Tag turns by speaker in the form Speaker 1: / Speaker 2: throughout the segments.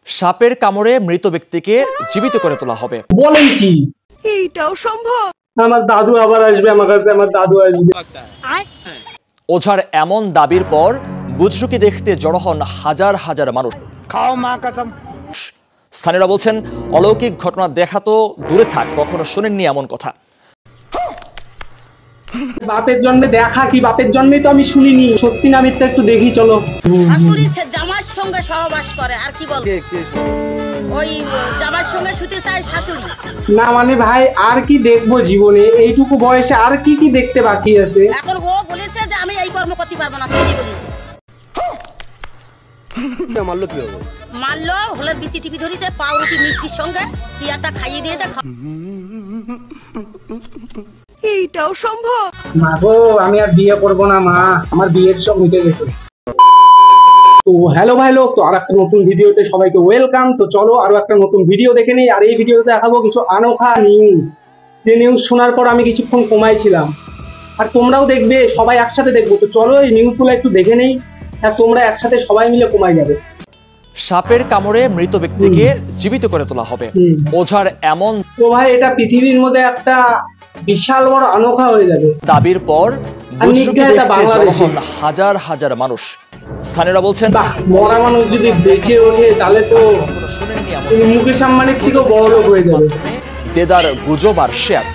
Speaker 1: সাপের কামড়ে মৃত ব্যক্তিকে জীবিত করে তোলা হবে।
Speaker 2: বলেন কি?
Speaker 3: এইটাও সম্ভব?
Speaker 2: আমার দাদু আবার আসবে আমার কাছে, আমার দাদু আসবে।
Speaker 1: ওঝার এমন দাবির পর বুজরুকি দেখতে জড়ো হন হাজার হাজার মানুষ। স্থানীয়রা বলছেন, অলৌকিক ঘটনা দেখা তো দূরে থাক, কখনো শোনেননি এমন কথা।
Speaker 2: বাপের জন্মে দেখা কি, বাপের জন্মেই তো আমি শুনিনি। সত্যি না মিথ্যা একটু দেখি চলো।
Speaker 3: শাশুড়ি জামার সঙ্গে সহবাস করে, আর কি বলবো, ওই জামার সঙ্গে শুতে চায় শাশুড়ি।
Speaker 2: না মানে ভাই আর কি দেখবো জীবনে, এইটুকু বয়সে আর কি কি দেখতে বাকি আছে।
Speaker 3: এখন ও বলেছে যে আমি এই কর্ম করতে পারবো না, তিনি বলেছে।
Speaker 4: মারলো কি হবে?
Speaker 3: মারলো হলের বিসি টিভি ধরিতে পাউরুটি মিষ্টির সঙ্গে কি একটা খাইয়ে দিয়েছে। এইটাও সম্ভব?
Speaker 2: মা গো, আমি আর বিয়ে করবো না মা, আমার বিয়ের সব মিটে গেছে। তো হ্যালো ভাই লোক, তো আর একটা নতুন ভিডিওতে সবাইকে ওয়েলকাম। তো চলো আরো একটা নতুন ভিডিও দেখে নিই। আর এই ভিডিওতে দেখাবো কিছু আনোখা নিউজ, যে নিউজ শোনার পর আমি কিছুক্ষণ কমাইছিলাম, আর তোমরাও দেখবে, সবাই একসাথে দেখবো। তো চলো এই নিউজগুলো একটু দেখে নেই, আর তোমরা একসাথে সবাই মিলে কমাই যাবে।
Speaker 1: সাপের কামড়ে মৃত ব্যক্তিকে জীবিত করে তোলা হবে। ওঝার এমন
Speaker 2: তো ভাই এটা পৃথিবীর মধ্যে একটা বিশাল বড় আনোখা হয়ে যাবে।
Speaker 1: দাবির পর বুজরুকি দেখতে জড়ো হন হাজার হাজার মানুষ। স্থানীয়রা বলছেন,
Speaker 2: মরা মানুষ যদি বেঁচে ওঠে তাহলে তো মুকেশ আম্বানির থেকেও বড় লোক হয়ে যাবে।
Speaker 1: দেদার গুজব আর শেয়ার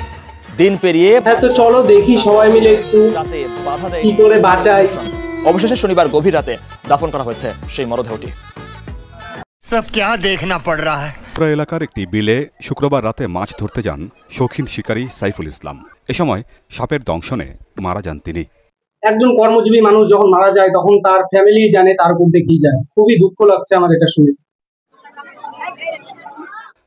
Speaker 1: দিন পেরিয়ে।
Speaker 2: তো চলো দেখি সবাই মিলে একটু
Speaker 1: বাধা দেয়
Speaker 2: কি করে বাঁচাই।
Speaker 1: অবশেষে শনিবার গভীর রাতে দাফন করা হয়েছে সেই মরদেহটি।
Speaker 5: সব क्या देखना पड़ रहा है।
Speaker 6: এলাকার একটি বিলে শুক্রবার রাতে মাছ ধরতে যান শৌখিন শিকারী সাইফুল ইসলাম। এ সময় সাপের দংশনে মারা যান তিনি।
Speaker 2: একজন কর্মজীবী মানুষ যখন মারা যায় তখন তার ফ্যামিলি জানে তার উপর দিয়ে কি যায়। খুবই দুঃখ লাগছে আমার এটা শুনে।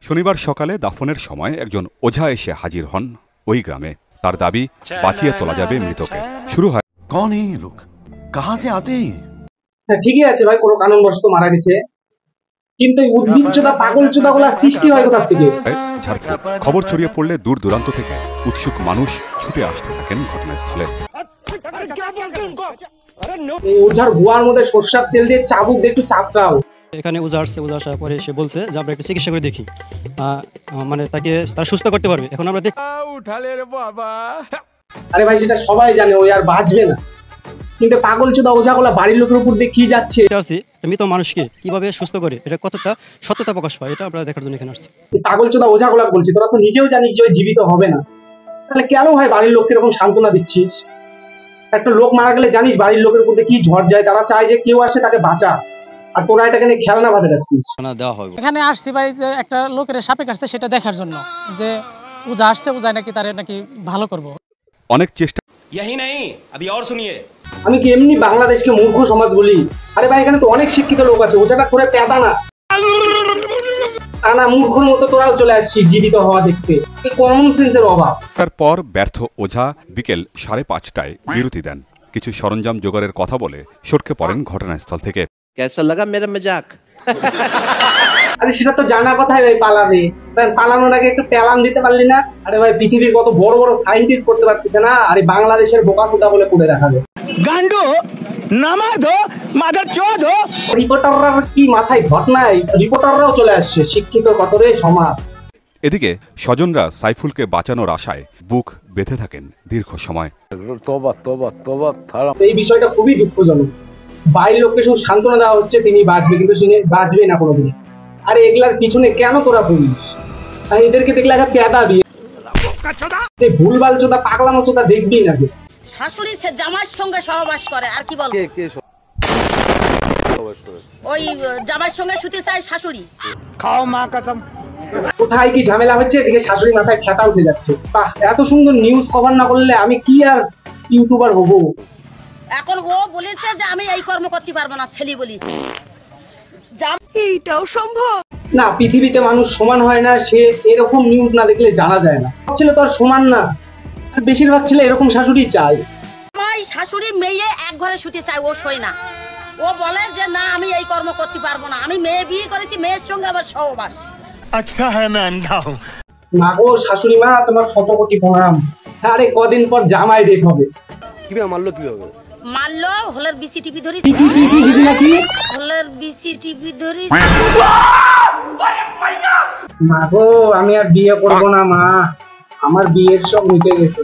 Speaker 6: শনিবার সকালে দাফনের সময় একজন ওঝা এসে হাজির হন ওই গ্রামে। তার দাবি বাঁচিয়ে তোলা যাবে মৃতকে। শুরু হয়,
Speaker 5: कौन है ये लोग, कहां से आते हैं?
Speaker 2: হ্যাঁ ঠিকই আছে ভাই, কোনো কারণবশত মারা গেছে, কিন্তু এই উদ্ভিদচোদা পাগলচোদা গুলা সৃষ্টি হয় কোথা থেকে?
Speaker 6: ঝাড়খণ্ড। খবর ছড়িয়ে পড়লে দূর দূরান্ত থেকে উৎসুক মানুষ ছুটে আসতে থাকেন ঘটনাস্থলে।
Speaker 2: এই ওঝার গুয়ার মধ্যে সরষের তেল দিয়ে চাবুক দিয়ে একটু চাপকাও।
Speaker 7: এখানে ওঝা আসছে, ওঝা আসার পরে সে বলছে যে আমরা একটু চিকিৎসা করে দেখি, মানে তাকে তারা সুস্থ করতে পারবে। এখন আমরা
Speaker 2: আরে ভাই সেটা সবাই জানে, ওই আর বাঁচবে না, কিন্তু পাগলচোদা ওঝাগুলা বাড়ির লোকের উপর দিয়ে কি যাচ্ছে।
Speaker 7: মৃত মানুষকে কিভাবে সুস্থ করে, এটা কতটা সত্যতা প্রকাশ পায়, এটা আমরা দেখার জন্য এখানে আসছি।
Speaker 2: পাগলচোদা ওঝাগুলা বলছি, তোরা তো নিজেও জানিস যে ওই জীবিত হবে না, তাহলে কেন ভাই বাড়ির লোককে এরকম সান্ত্বনা দিচ্ছিস? একটা লোক মারা গেলে জানিস বাড়ির লোকের উপর দিয়ে কি ঝড় যায়, তারা চায় যে কেউ আসে তাকে বাঁচা, আর তোরা এটাকে নিয়ে খেলনা ভাবে রাখছিস।
Speaker 8: এখানে আসছি ভাই যে একটা লোকের সাপে কাটছে সেটা দেখার জন্য, যে ওঝা আসছে, ওঝায় নাকি তারে নাকি ভালো করবো।
Speaker 6: অনেক চেষ্টা।
Speaker 4: यही नहीं, अभी और सुनिए।
Speaker 2: আমি কি এমনি বাংলাদেশকে মূর্খ সমাজ বলি? আরে ভাই এখানে তো অনেক শিক্ষিত লোক আছে, ওঝাটা করে পেদা না না মূর্খর মতো তোরাও চলে আসছিস জীবিত হওয়া দেখতে। কমন সেন্সের অভাব।
Speaker 6: তারপর ব্যর্থ ওঝা বিকেল 5:30টায় বিরতি দেন। কিছু সরঞ্জাম জোগাড়ের কথা বলে সটকে পড়েন ঘটনাস্থল থেকে।
Speaker 5: कैसा लगा मेरा मजाक?
Speaker 2: আরে সেটা তো জানা কথাই ভাই, পালাবে। পালানোর আগে একটু প্যালান দিতে পারলি না? আরে ভাই পৃথিবীর কত বড় বড় সায়েন্টিস্ট করতে পারতেছে না, আরে বাংলাদেশের বোকাসোদা বলে করে রাখাবে।
Speaker 5: गांडू नामाद हो, मादरचोद हो।
Speaker 2: রিপোর্টাররা কি মাথায় ঘটনায়, রিপোর্টাররাও চলে আসছে, শিক্ষিত কত রে সমাজ।
Speaker 6: এদিকে স্বজনরা সাইফুলকে বাঁচানোর আশায় বুক বেঁধে থাকেন দীর্ঘ সময়।
Speaker 2: এই বিষয়টা খুবই দুঃখজনক। বাইরের লোককে শুধু সান্ত্বনা দেওয়া হচ্ছে তিনি বাঁচবে, কিন্তু সে বাঁচবে না কোনোদিন। আরে এগুলার পিছনে কেন তোরা পড়িস? এদেরকে দেখলে একটা পেদা দিয়ে ভুলভাল চোদা পাগলামো চোদা দেখবি নাকি?
Speaker 3: শাশুড়ি জামার সঙ্গে সহবাস করে, আর কি বলবো, ওই জামার সঙ্গে শুতে চায় শাশুড়ি।
Speaker 5: खाओ माँ कसम।
Speaker 2: কোথায় কি ঝামেলা হচ্ছে, এদিকে শাশুড়ি মাথায় খেতা উঠে যাচ্ছে। বাহ, এত সুন্দর নিউজ কভার না করলে আমি কি আর ইউটিউবার হবো?
Speaker 3: এখন ও বলেছে যে আমি এই কর্ম করতে পারবো না, ছেলে বলেছে।
Speaker 8: এইটাও সম্ভব?
Speaker 2: না, পৃথিবীতে মানুষ সমান হয় না, সে এরকম নিউজ না দেখলে জানা যায় না। ছেলে তো আর সমান না, বেশিরভাগ ছেলে এরকম শাশুড়ি চায়।
Speaker 3: আমার শাশুড়ি মেয়ে এক ঘরে শুতে চায়, ও শোয় না। ও বলে যে না আমি এই কর্ম করতে পারবো না, আমি মেয়ে বিয়ে করেছি, মেয়ের সঙ্গে আবার সহবাস।
Speaker 5: अच्छा है मैं अंधा हूँ।
Speaker 2: মা গো শাশুড়ি মা, তোমার 100 কোটি প্রণাম। আরে কদিন পর জামাই দেখ হবে।
Speaker 4: কিভাবে মারলো কি হবে?
Speaker 3: মারলো হলের বিসি টিভি ধরি, হলের বিসি টিভি ধরি।
Speaker 2: মা গো, আমি আর বিয়ে করবো না মা, আমার বিয়ের শখ মিটে গেছে।